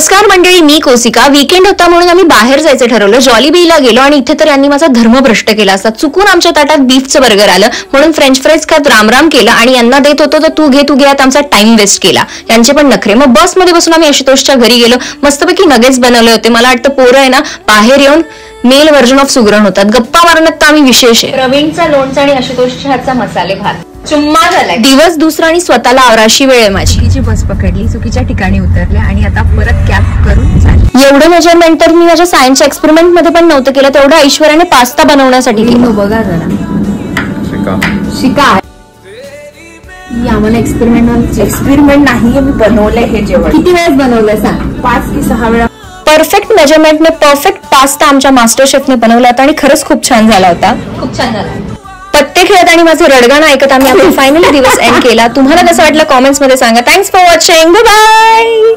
नमस्कार मंडळी, मी कोसिका. वीकेंड होता म्हणून आम्ही बाहेर जायचं ठरवलं. जॉलीबीला गेलो आणि इथे तर यांनी माझा धर्म भ्रष्ट केला असता. चुकून आमच्या ताटात बीफचं बर्गर आलं म्हणून फ्रेंच फ्राईज खात रामराम केलं आणि यांना देत होतो तर तू घे यात आमचा टाइम वेस्ट केला. यांचे पण नखरे. मग बसमध्ये बसून आम्ही आशुतोषच्या घरी गेलो. मस्तपैकी नगेट्स बनवले होते. मला वाटतं पोरं आहे ना बाहेर येऊन मेल व्हर्जन ऑफ सुगरण होतात. गप्पा मारण्यात तर आम्ही विशेष आहे. प्रवीणचा लोणचा आणि आशुतोषच्या हातचा मसाले भात चुम्मा झालाय. दिवस दुसरा आणि स्वतःला आवराशी वेळ आहे माझी. चुकीची बस पकडली, चुकीच्या ठिकाणी उतरले आणि आता परत कॅब करून चालली. एवढं मेजरमेंट तर मी माझ्या सायन्सच्या एक्सपेरिमेंट मध्ये पण नव्हतं केलं. तेवढं ऐश्वर्याने पास्ता बनवण्यासाठी केलं. बघा जरा शिका. आम्हाला एक्सपेरिमेंट नाहीये, मी बनवलंय हे जेवण. किती वेळेस बनवलंय सांग? 5 की 6 वेळा. परफेक्ट मेजरमेंटने परफेक्ट पास्ता आमच्या मास्टर शेफने बनवला होता आणि खरंच खूप छान झाला होता. खूप छान झाला. पत्ते खेळत आणि माझं रडगाणं ऐकत आम्ही फायनली दिवस एंड केला. तुम्हाला कसं वाटलं कॉमेंट्स मध्ये सांगा. Thanks for watching. बाय.